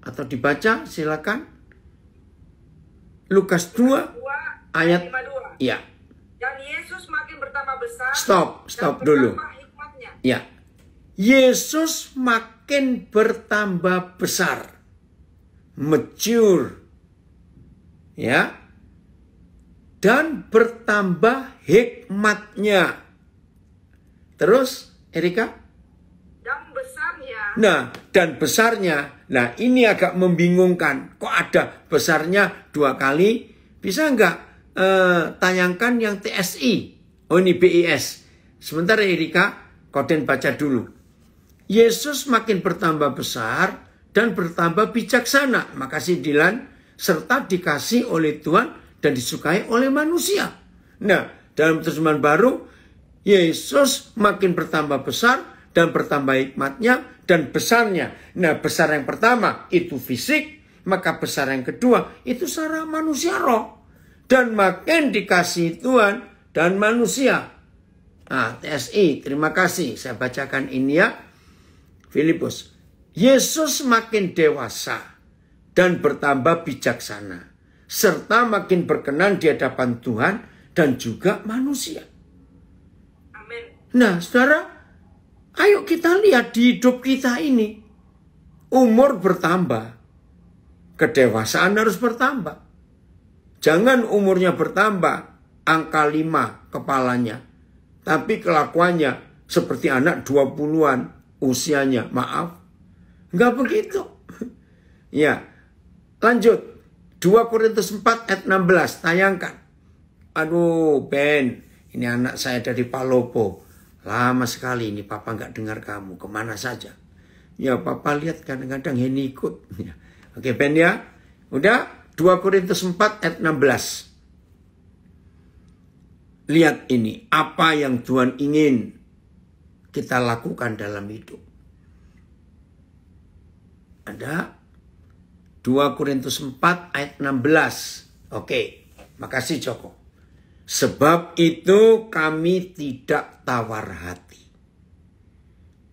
Atau dibaca, silakan. Lukas 2 ayat 52. Ya. Dan Yesus makin bertambah besar. Stop dulu. Ya. Yesus makin bertambah besar. Mature. Ya. Dan bertambah hikmatnya. Terus, Erika? Dan besarnya. Nah, dan besarnya. Nah, ini agak membingungkan. Kok ada besarnya 2 kali? Bisa nggak tayangkan yang TSI? Oh, ini BIS. Sebentar, Erika. Koden baca dulu. Yesus makin bertambah besar dan bertambah bijaksana. Makasih Dilan. Serta dikasih oleh Tuhan dan disukai oleh manusia. Nah, dalam terjemahan baru, Yesus makin bertambah besar dan bertambah hikmatnya dan besarnya. Nah, besar yang pertama itu fisik, maka besar yang kedua itu secara manusia roh. Dan makin dikasih Tuhan dan manusia. Nah, TSI, terima kasih. Saya bacakan ini ya. Filipus. Yesus makin dewasa dan bertambah bijaksana. Serta makin berkenan di hadapan Tuhan dan juga manusia. Amin. Nah, saudara, ayo kita lihat di hidup kita ini. Umur bertambah. Kedewasaan harus bertambah. Jangan umurnya bertambah, angka 5 kepalanya. Tapi kelakuannya seperti anak 20-an usianya. Maaf, enggak begitu. Ya, lanjut. 2 Korintus 4 ayat 16, tayangkan. Aduh, Ben, ini anak saya dari Palopo. Lama sekali ini papa nggak dengar kamu, kemana saja. Ya, papa lihat kadang-kadang ini ikut. Ya. Oke, Ben ya. Udah, 2 Korintus 4 ayat 16. Lihat ini, apa yang Tuhan ingin kita lakukan dalam hidup. Ada 2 Korintus 4 ayat 16. Oke, makasih Joko. Sebab itu kami tidak tawar hati.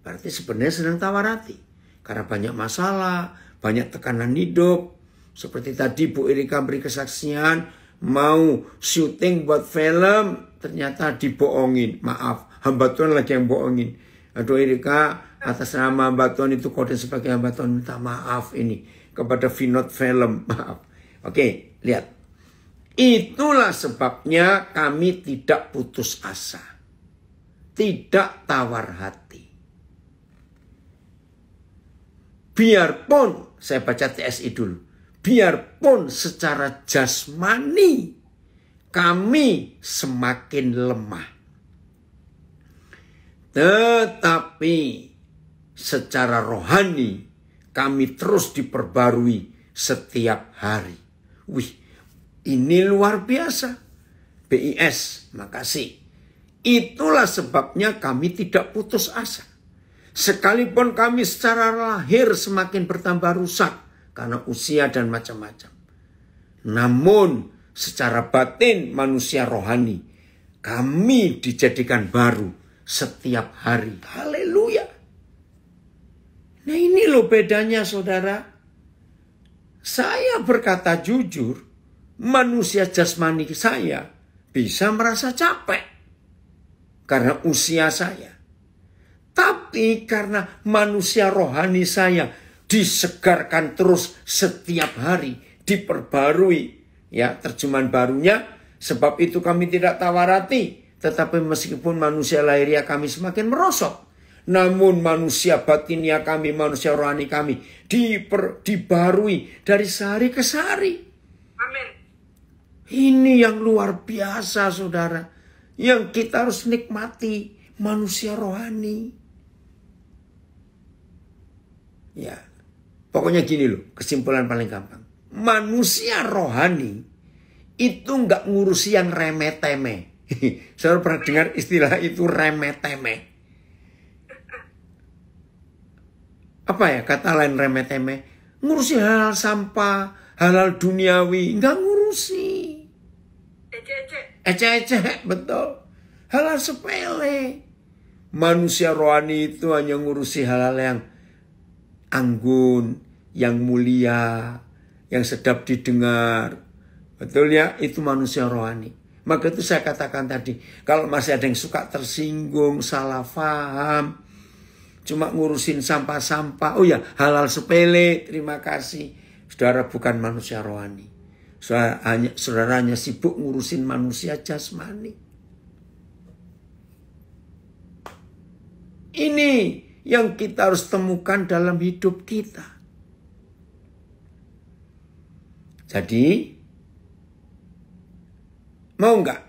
Berarti sebenarnya sedang tawar hati. Karena banyak masalah, banyak tekanan hidup. Seperti tadi Bu Erika beri kesaksian, mau syuting buat film, ternyata dibohongin. Maaf, hamba Tuhan lagi yang bohongin. Aduh Erika, atas nama hamba Tuhan itu kode sebagai hamba Tuhan minta maaf ini. Kepada Vinod Film, maaf. Oke, lihat. Itulah sebabnya kami tidak putus asa. Tidak tawar hati. Biarpun, saya baca TSI dulu. Biarpun secara jasmani kami semakin lemah. Tetapi secara rohani kami terus diperbarui setiap hari. Wih, ini luar biasa. BIS, makasih. Itulah sebabnya kami tidak putus asa. Sekalipun kami secara lahir semakin bertambah rusak karena usia dan macam-macam. Namun secara batin manusia rohani, kami dijadikan baru setiap hari. Haleluya. Nah ini loh bedanya saudara. Saya berkata jujur, manusia jasmani saya bisa merasa capek karena usia saya. Tapi karena manusia rohani saya disegarkan terus setiap hari, diperbarui. Ya, terjemahan barunya, sebab itu kami tidak tawar hati, tetapi meskipun manusia lahiriah kami semakin merosot, namun manusia batinia kami, manusia rohani kami dibarui dari sehari ke sehari. Amin. Ini yang luar biasa saudara, yang kita harus nikmati, manusia rohani. Ya, pokoknya gini loh, kesimpulan paling gampang. Manusia rohani itu nggak ngurusi yang remeh-temeh. Saya pernah dengar istilah itu remeh-temeh. Apa ya kata lain remeh-temeh? Ngurusi hal sampah, hal duniawi, nggak ngurusi. Ece-ece, betul. Hal sepele. Manusia rohani itu hanya ngurusi hal-hal yang anggun, yang mulia, yang sedap didengar. Betul ya, itu manusia rohani. Maka itu saya katakan tadi, kalau masih ada yang suka tersinggung, salah paham, cuma ngurusin sampah-sampah, oh ya hal-hal sepele, terima kasih. Saudara bukan manusia rohani. Saudara hanya sibuk ngurusin manusia jasmani. Ini yang kita harus temukan dalam hidup kita. Jadi, mau nggak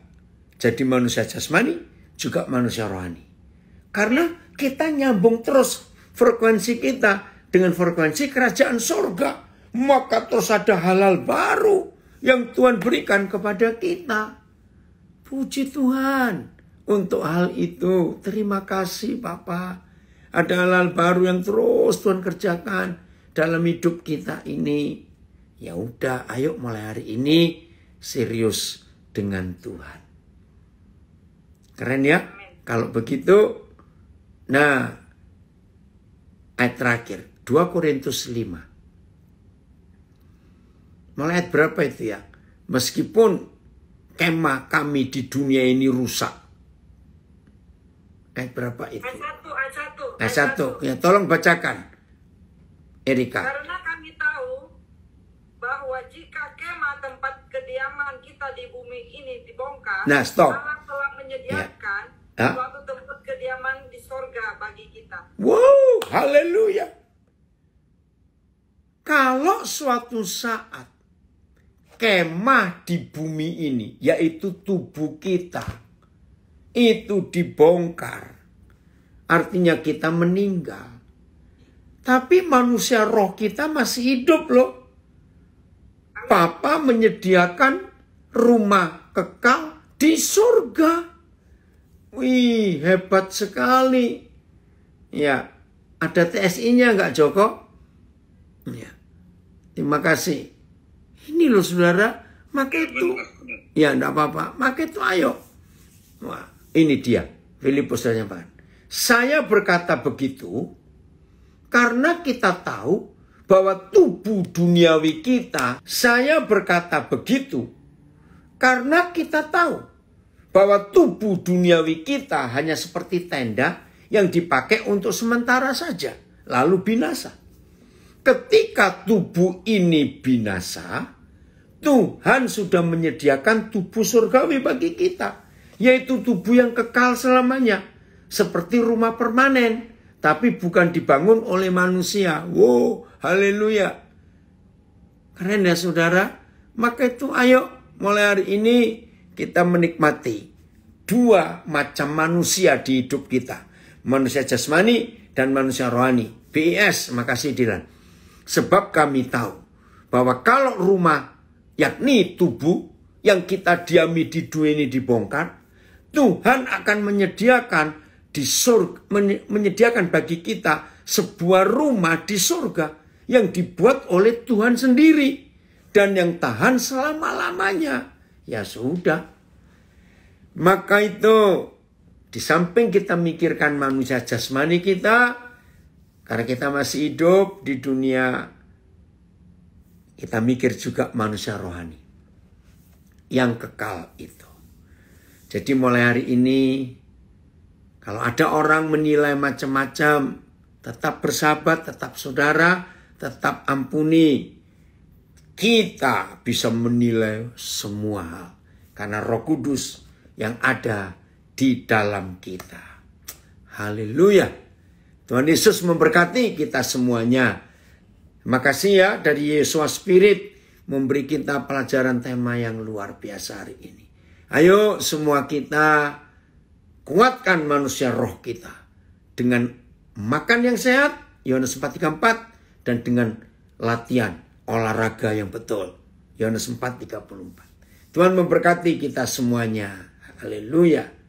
jadi manusia jasmani, juga manusia rohani. Karena kita nyambung terus frekuensi kita dengan frekuensi kerajaan sorga. Maka terus ada halal baru yang Tuhan berikan kepada kita. Puji Tuhan untuk hal itu. Terima kasih Bapak. Ada halal baru yang terus Tuhan kerjakan dalam hidup kita ini. Ya udah, ayo mulai hari ini serius dengan Tuhan. Keren ya? Kalau begitu, nah ayat terakhir 2 Korintus 5. Mulai ayat berapa itu ya? Meskipun kemah kami di dunia ini rusak. Ayat berapa itu? Ayat 1. Ya, tolong bacakan, Erika. Karena kami tahu bahwa jika kemah tempat kediaman kita di bumi ini dibongkar, Nah, stop. Allah telah menyediakan Ya. suatu tempat kediaman di sorga bagi kita. Wow, haleluya. Kalau suatu saat kemah di bumi ini, yaitu tubuh kita, itu dibongkar, artinya kita meninggal. Tapi manusia roh kita masih hidup loh. Papa menyediakan rumah kekal di surga. Wih, hebat sekali. Ya, ada TSI-nya enggak Joko? Ya. Terima kasih. Ini loh saudara, maka itu. Ya, enggak apa-apa. Maka itu ayo. Wah, ini dia. Filipus dan Yohanes. Saya berkata begitu karena kita tahu bahwa tubuh duniawi kita. Saya berkata begitu karena kita tahu bahwa tubuh duniawi kita hanya seperti tenda yang dipakai untuk sementara saja, lalu binasa. Ketika tubuh ini binasa, Tuhan sudah menyediakan tubuh surgawi bagi kita, yaitu tubuh yang kekal selamanya, seperti rumah permanen, tapi bukan dibangun oleh manusia. Wow, haleluya. Keren ya saudara? Maka itu ayo mulai hari ini kita menikmati dua macam manusia di hidup kita. Manusia jasmani dan manusia rohani. BIS, makasih Dilan. Sebab kami tahu bahwa kalau rumah, yakni tubuh yang kita diami di dunia ini dibongkar, Tuhan akan menyediakan di surga, menyediakan bagi kita sebuah rumah di surga yang dibuat oleh Tuhan sendiri. dan yang tahan selama-lamanya. Ya sudah. Maka itu di samping kita mikirkan manusia jasmani kita, karena kita masih hidup di dunia, kita mikir juga manusia rohani yang kekal itu. Jadi mulai hari ini, kalau ada orang menilai macam-macam, tetap bersahabat, tetap saudara, tetap ampuni. Kita bisa menilai semua hal karena Roh Kudus yang ada di dalam kita. Haleluya. Tuhan Yesus memberkati kita semuanya. Terima kasih ya dari Yesus Spirit memberi kita pelajaran tema yang luar biasa hari ini. Ayo semua kita kuatkan manusia roh kita dengan makan yang sehat, Yohanes 4:34, dan dengan latihan olahraga yang betul, Yohanes 4:34. Tuhan memberkati kita semuanya. Haleluya.